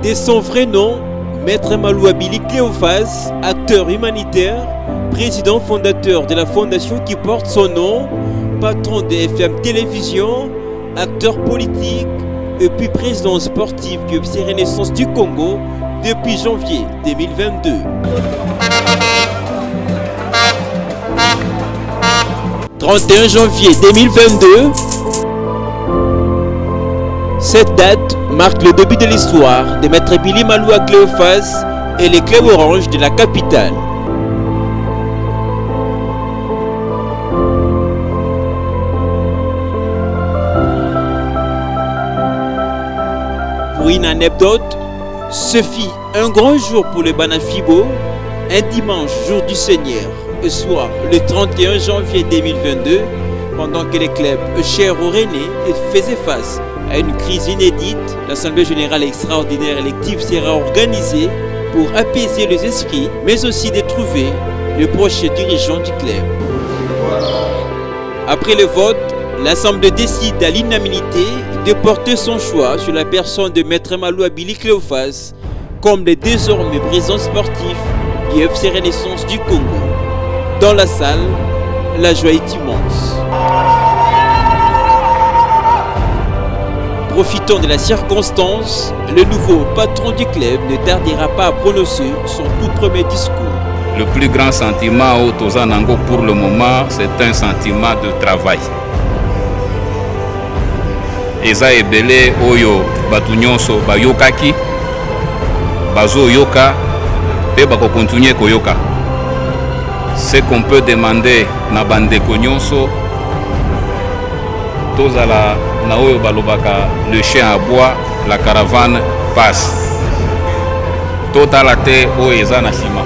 De son vrai nom, Maître Maloua Billy Cléophas, acteur humanitaire, président fondateur de la fondation qui porte son nom, patron de FM Télévision, acteur politique et puis président sportif du FC Renaissance du Congo depuis janvier 2022. « 31 janvier 2022 », cette date marque le début de l'histoire de Maître Billy Maloua Cléophas et les clubs orange de la capitale. Pour une anecdote, ce fut un grand jour pour le Banafibo, un dimanche, jour du Seigneur, soit le 31 janvier 2022, pendant que les clubs chers au René faisaient face à une crise inédite. L'Assemblée générale extraordinaire élective sera organisée pour apaiser les esprits, mais aussi de trouver le prochain dirigeant du club. Après le vote, l'Assemblée décide à l'unanimité de porter son choix sur la personne de Maître Maloua Billy Cléophas comme le désormais président sportif du FC Renaissance du Congo. Dans la salle, la joie est immense. Profitant de la circonstance, le nouveau patron du club ne tardera pas à prononcer son tout premier discours. Le plus grand sentiment au Tozanango pour le moment, c'est un sentiment de travail. Eza ebele oyo batu nyonso bayokaki, bazo yoka, pe bako continuer koyoka. Ce qu'on peut demander na bandeko nyonso, tozala na oyo balobaka le chien à bois, la caravane passe. Totala te oyo eza na sima.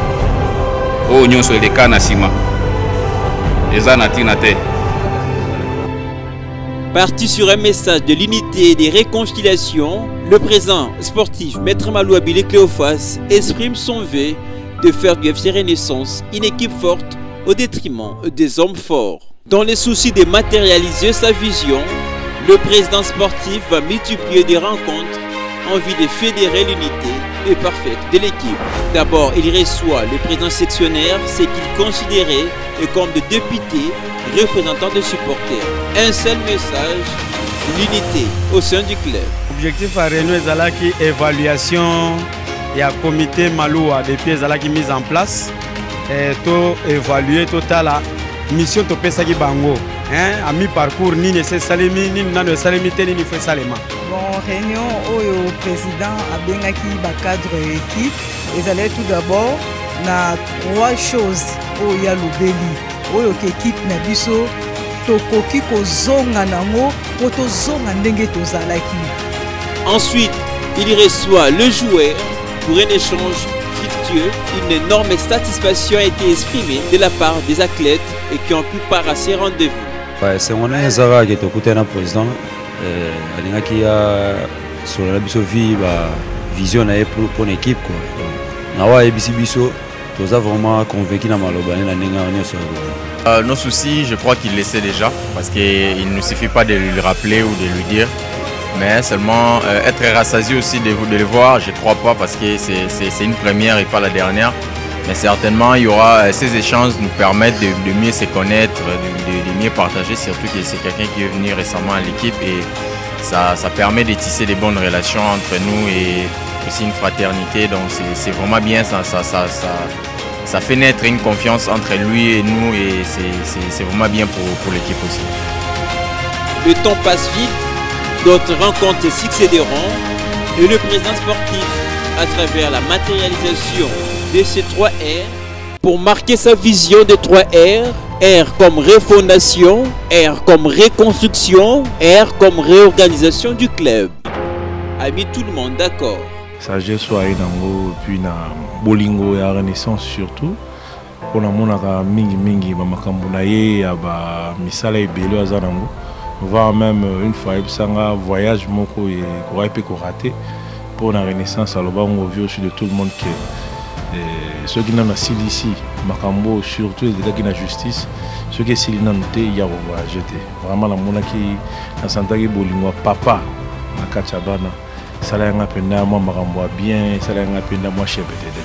Oyo nyonso eleka na sima. Eza na tina te. Parti sur un message de l'unité et des réconciliations, le président sportif Maître Maloua Billy Cléophas exprime son vœu de faire du FC Renaissance une équipe forte au détriment des hommes forts. Dans le souci de matérialiser sa vision, le président sportif va multiplier des rencontres en vue de fédérer l'unité parfaite de l'équipe. D'abord, il reçoit le président sectionnaire, ce qu'il considérait comme des députés représentants des supporters. Un seul message, l'unité au sein du club. L'objectif à Renault est l'évaluation et un comité Maloua depuis qui mise en place et tout évaluer total la mission de Pesagi Bango. À mi-parcours, ni ne salimi, ni ne salimi, ni fait salima. Bon, réunion où le président a bien acquis le cadre équipe. Ils allaient tout d'abord na trois choses où il y a le béli. Où l'équipe n'a biso tokoki kozonga nango poto zonga ndenge tozalaki. Ensuite, il reçoit le joueur pour un échange fructueux. Une énorme satisfaction a été exprimée de la part des athlètes et qui ont pu paraître à ces rendez-vous. C'est mon Zara qui est au côté d'un président. Il y a sur la vision pour l'équipe. Nous avons vraiment convaincu nos soucis, je crois qu'il le sait déjà, parce qu'il ne suffit pas de le rappeler ou de lui dire, mais seulement être rassasié aussi de le voir, je ne crois pas, parce que c'est une première et pas la dernière. Mais certainement, il y aura ces échanges nous permettent de mieux se connaître, de mieux partager, surtout que c'est quelqu'un qui est venu récemment à l'équipe et ça permet de tisser des bonnes relations entre nous et aussi une fraternité. Donc c'est vraiment bien, ça fait naître une confiance entre lui et nous et c'est vraiment bien pour l'équipe aussi. Le temps passe vite, d'autres rencontres succéderont et le président sportif, à travers la matérialisation de ces 3 R, pour marquer sa vision de 3 R, R comme refondation, R comme reconstruction, R comme réorganisation du club. A mis tout le monde d'accord. Sagesse soit nango puis na bolingo ya Renaissance surtout. Pour la monaka mingi makambo na ye ya ba misala ebelo azanango. Voir même une fois un voyage moko et quoi peut rater pour la Renaissance alors on vit aussi de tout le monde qui ceux qui n'ont pas ici makambo surtout les gars qui n'ont justice ceux qui sont là il y a voyager vraiment la mona qui na santaki bolingo papa na kachabana esala nga penda mwa makambo ya bien esala nga penda mwa chebetede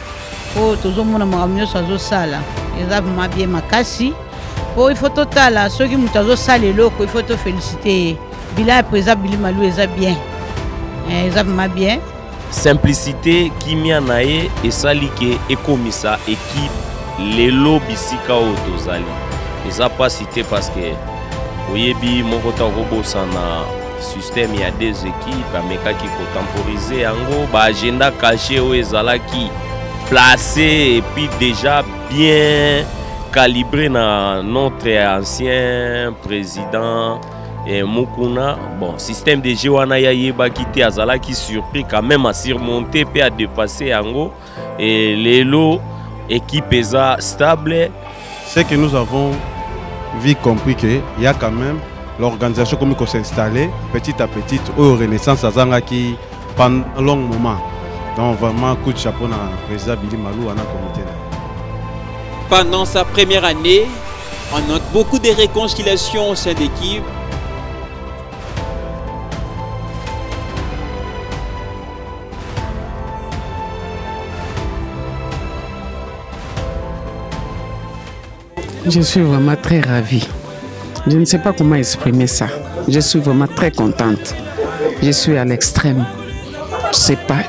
po tozomona makambo nyonso azosala eza vraiment bien makasi po il faut totala soki moto azosala eloko il faut tofélicite ye bila ya président Billy Malou eza bien eza vraiment bien simplicité kimia na ye esali ke ekomisa équipe lelo bisika oyo tozali eza pasi te parce que oyebi moko ta kobosana système ya deux équipes amekaki kotemporize yango baagenda caché oyo ezalaki placé et puis déjà bien calibré na notre ancien président Mukuna. Bon, système de jeu wana ya yebaki te azalaki surpris quand même à surmonter puis à dépasser yango et lelo équipe eza stable. C'est que nous avons vu compris que il y a quand même l'organisation comme il s'est installée petit à petit au Renaissance azangaki pendant un long moment. Donc vraiment coup de chapeau na président Billy Malou à notre comité. Pendant sa première année, on note beaucoup de réconciliations au sein d'équipe. Je suis vraiment très ravie. Je ne sais pas comment exprimer ça. Je suis vraiment très contente. Je suis à l'extrême.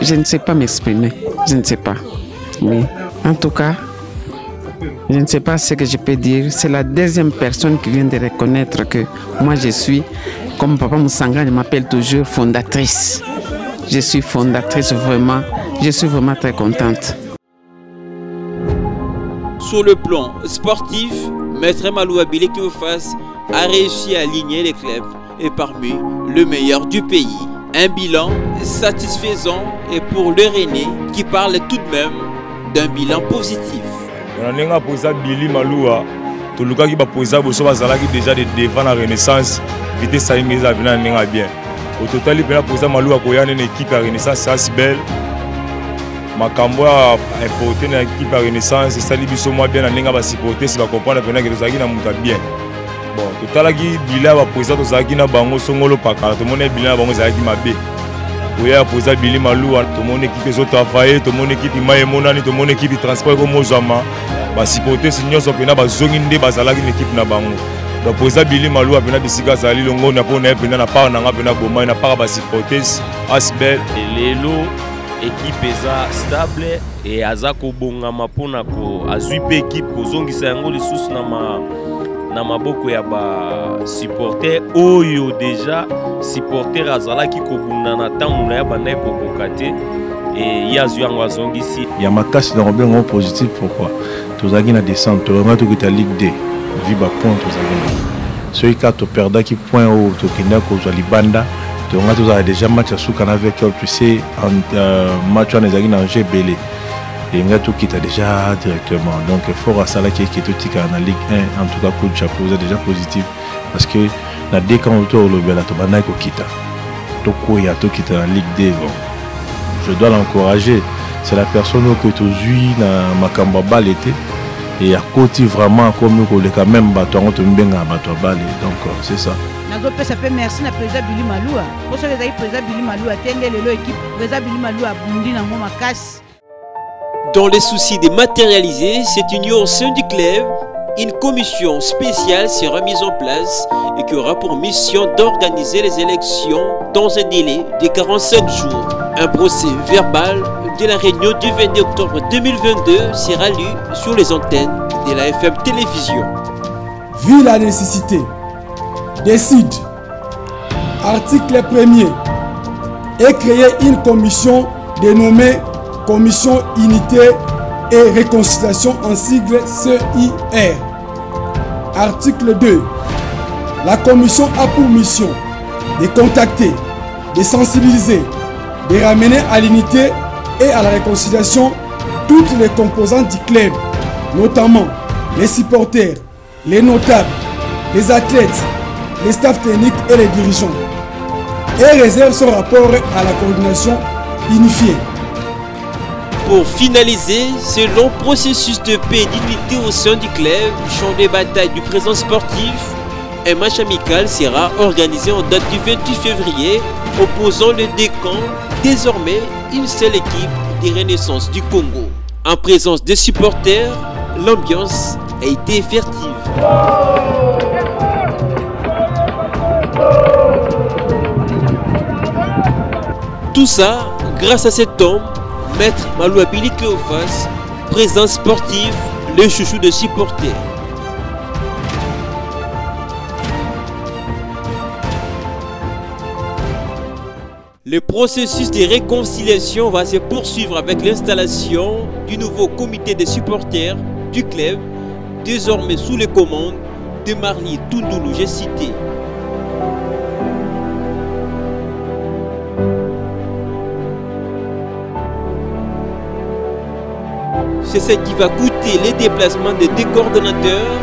Je ne sais pas m'exprimer. Je ne sais pas. Mais en tout cas, je ne sais pas ce que je peux dire. C'est la deuxième personne qui vient de reconnaître que moi je suis, comme Papa Moussanga m'appelle toujours, fondatrice. Je suis fondatrice vraiment. Je suis vraiment très contente. Sur le plan sportif, Maître Malou Billy Cléophas a réussi à aligner les clubs et parmi le meilleur du pays. Un bilan satisfaisant et pour le René qui parle tout de même d'un bilan positif. On a posé Billy Malou, tout le cas qui va poser déjà de devant la Renaissance, vitesse à bien. Au total, il a posé Malou à une équipe à Renaissance assez belle. Makambo a importé une équipe à Renaissance, et ça lui biso moi bien en va supporter si va comprendre que nous avons bien. Bon, tout à l'heure, Billy va poser aux Agina Bango Songolo Pakala, tout le monde est Billy Bango Zagi Mabé. Oui, a posé Billy Malou, tout le monde équipe ont travaillé, tout le monde équipe Maï Monani, tout le monde équipe transport comme Mozama, va supporter si nous sommes bien, va zonginde, va zalagi une équipe na Bango. Donc poser Billy Malou a bien bisika zali longo na po na bien na part na bien boma na part va supporter Asbel et Lelo. Équipe eza stable et azako bongama pona ko azui pe équipe ko zongisa yango lisusu na maboko ya ba supporter oyo déjà supporter azalaki ko bundana tangu na ya bana ko kokate et yazu yango azongisi ya makasi na robingo positif. Pourquoi tozaki na descente tolonga to kita Ligue 2 viba point tozaki celui qui a to perda qui point au to kenda ko zo libanda. On a déjà match à Soukan avec tu sais, un match en Angers Belé. Et on a tout qui t'a déjà directement. Donc, il faut à Salah qui est tout en Ligue 1, en tout cas, coup de chapeau, c'est déjà positif. Parce que la décant autour de Bela Tobana qui quitte. Toko y a tout qui est en Ligue 2. Bon. Je dois l'encourager. C'est la personne que tu jouis dans Makamba Bal était. Et à côté vraiment, comme on quand même battu, on te met à battre Bal. Donc, c'est ça. Ça fait merci na président Billy Malou. Pour ceux qui président Billy Malou attendez l'équipe président Billy Malou a bondi dans mon casse. Dans les soucis de matérialiser cette union au sein du club, une commission spéciale sera mise en place et qui aura pour mission d'organiser les élections dans un délai de 45 jours. Un procès verbal de la réunion du 22 octobre 2022 sera lu sur les antennes de la FM Télévision. Vu la nécessité, décide, article 1er, et créer une commission dénommée Commission Unité et Réconciliation en sigle CIR. Article 2. La commission a pour mission de contacter, de sensibiliser, de ramener à l'unité et à la réconciliation toutes les composantes du club, notamment les supporters, les notables, les athlètes, les staffs techniques et les dirigeants, et réserve son rapport à la coordination unifiée. Pour finaliser, ce long processus de paix et d'unité au sein du club, champ de bataille du présent sportif, Un match amical sera organisé en date du 28 février, opposant les deux camps, désormais une seule équipe des Renaissances du Congo. En présence des supporters, l'ambiance a été fertive. Tout ça grâce à cet homme, Maître Malouabili Cléophas, président sportif, le chouchou de supporters. Le processus de réconciliation va se poursuivre avec l'installation du nouveau comité des supporters du club, désormais sous les commandes de Marli Tundoulou, j'ai cité. C'est ce qui va coûter les déplacements des deux coordonnateurs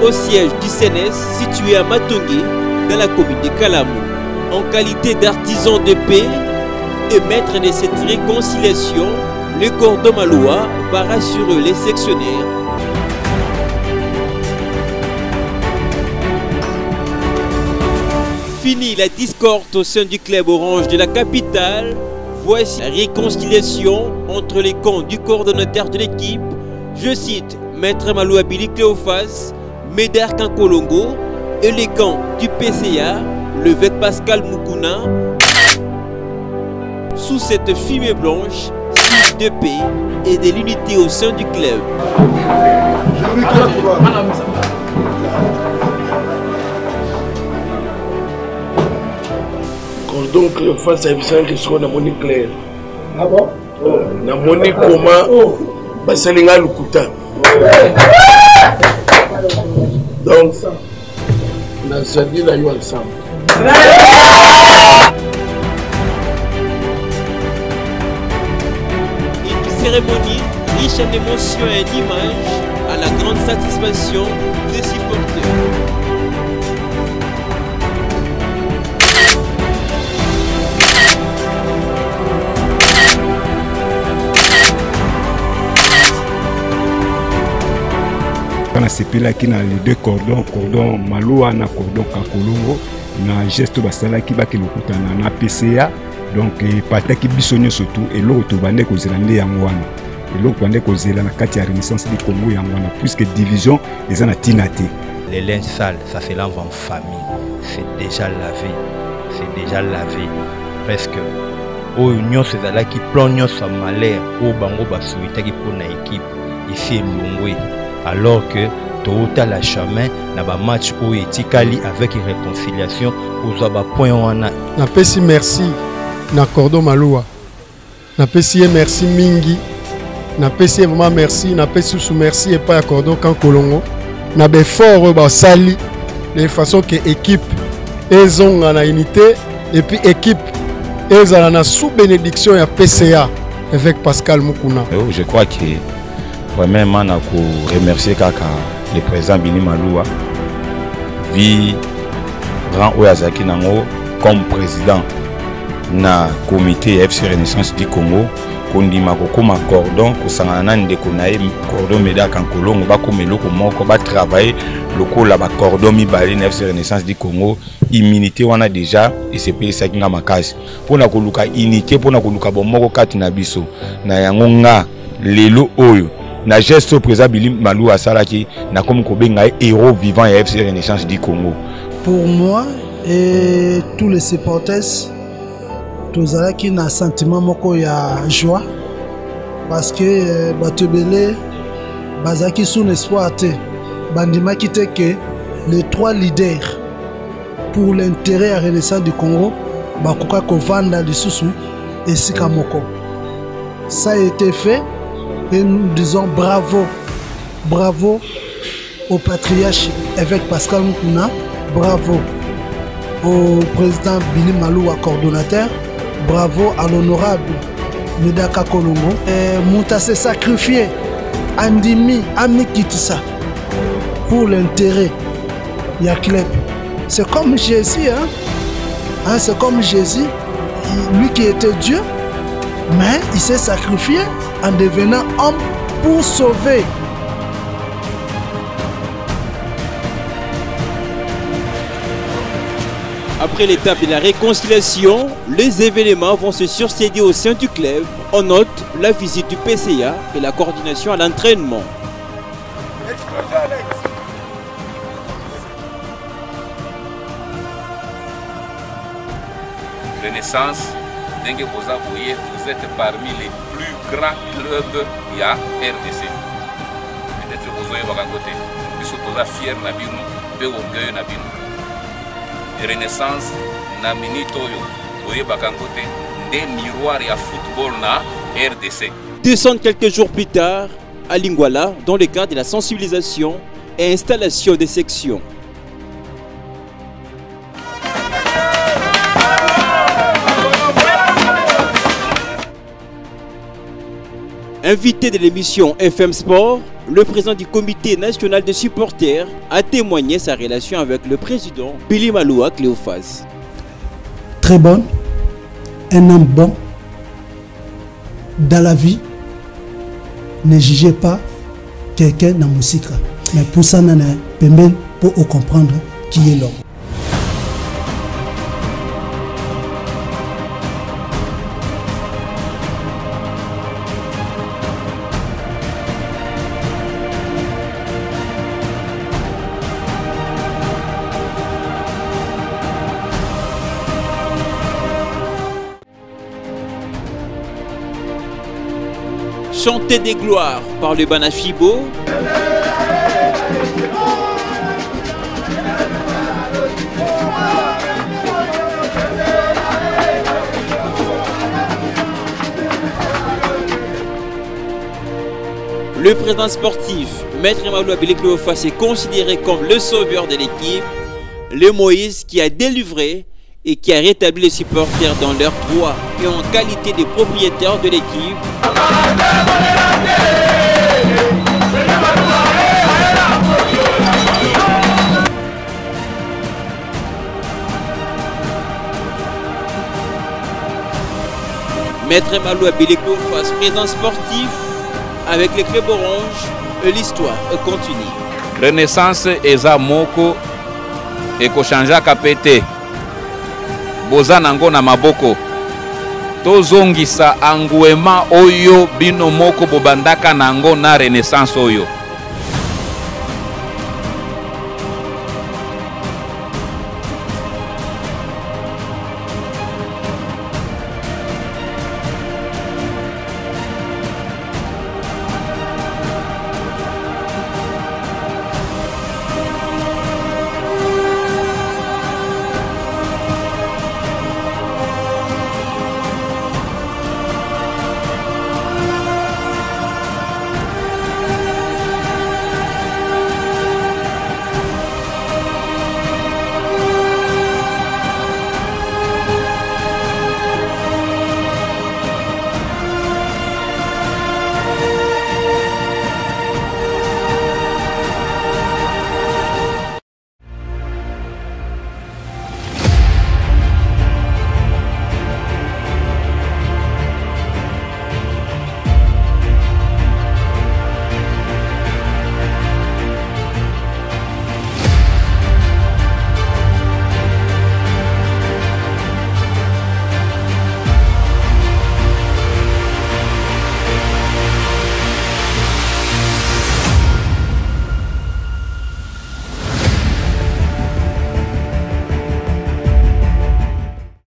au siège du CNS situé à Matongé, dans la commune de Kalamou. En qualité d'artisan de paix et maître de cette réconciliation, le cordon Maloua va rassurer les sectionnaires. Fini la discorde au sein du club orange de la capitale. Voici la réconciliation entre les camps du coordonnateur de l'équipe, je cite Maître Malouabili Cléophas, Médard Kankolongo, et les camps du PCA, l'évêque Pascal Mukuna. Sous cette fumée blanche, signe de paix et de l'unité au sein du club. Cordon Cléophas a besoin que soit dans mon clair. Ah bon? Dans mon comment Basalinga Lukuta. Donc, nous avons dit là ensemble. Une cérémonie riche en émotions et d'images à la grande satisfaction des supporters. On a sepelaki na les deux cordons, cordon Maloua na cordon Kakolongo, na geste basalaki baki lokutana na PCA, donc pataki bisonyo surtout et l'autre bande ko zelande yangwana. Et l'autre bande ko zelana na kati ya Renaissance du Congo yangwana puisque division eza na tinate. Les linges sales, ça se lave en famille. C'est déjà lavé. C'est déjà lavé. Presque au union c'est là qui plonge sa malheur au bango basuitaki pour na équipe ici Longwe. Alors que Toyota la chemin na ba match au etikali avec réconciliation aux aba point wana. Na pesi merci na cordon Maloua. Na pesi merci mingi. Na pesi vraiment merci, na pesi sous merci et pas cordon Kankolongo. Na be fort ba sali de façon que équipe ezonga na unité et puis équipe ezala na sous bénédiction ya PCA avec Pascal Mukuna. Je crois que vraiment, je remercie le président Bini Maloua, vi grand Oyazaki Nango comme président na comité FC Renaissance du Congo, kondima kokoma cordon kosangana ndeko na ye cordon Médard Kankolongo bakomeloko moko ba travailler lokola ba cordon mibale na FC Renaissance du Congo immunité wana déjà et c'est payé ça kinga makasi pona koluka unité pona koluka bomoko kati na biso na yango nga lelo oyo na geste président Bili Maloua Salaki na comme kobenga héros vivant et FC Renaissance du Congo. Pour moi et tous les supporters, tous qui na sentiment moko ya joie parce que batebele bazaki sous espoir te bandima ki te que les trois leaders pour l'intérêt à Renaissance du Congo bakoka kovanda lisusu esika moko. Ça a été fait. Et nous disons bravo, bravo au patriarche évêque Pascal Mukuna, bravo au président Bili Maloua coordonnateur, bravo à l'honorable Médard Kankolongo. Mouta s'est sacrifié, Andimi, Amikitissa pour l'intérêt du club. C'est comme Jésus, hein? C'est comme Jésus, lui qui était Dieu, mais il s'est sacrifié en devenant homme pour sauver. Après l'étape de la réconciliation, les événements vont se succéder au sein du club. On note la visite du PCA et la coordination à l'entraînement. Renaissance, vous êtes parmi les plus grands clubs de la RDC. Peut-être que vous avez un côté. Nous sommes fiers de nous, peu orgueilleux de nous. Renaissance, na minitoyo, vous avez un côté, des miroirs et football na RDC. Descendre quelques jours plus tard à Lingwala dans le cadre de la sensibilisation et installation des sections. Invité de l'émission FM Sport, le président du comité national de supporters a témoigné sa relation avec le président Billy Maloua Cléophas. Très bonne, un homme bon dans la vie. Ne jugez pas quelqu'un dans la musique, mais pour ça, pour comprendre qui est l'homme. Chanter des gloires par le Banafibo. Le président sportif, Maître Maloua Cléophas, est considéré comme le sauveur de l'équipe, le Moïse qui a délivré et qui a rétabli les supporters dans leurs droits et en qualité de propriétaires de l'équipe. Maître Maloua Cléophas, président sportif avec le club orange, l'histoire continue. Renaissance eza moko ekochanja kapete boza nango na maboko tozongisa anguema oyo bino moko bobandaka nango na Renaissance oyo.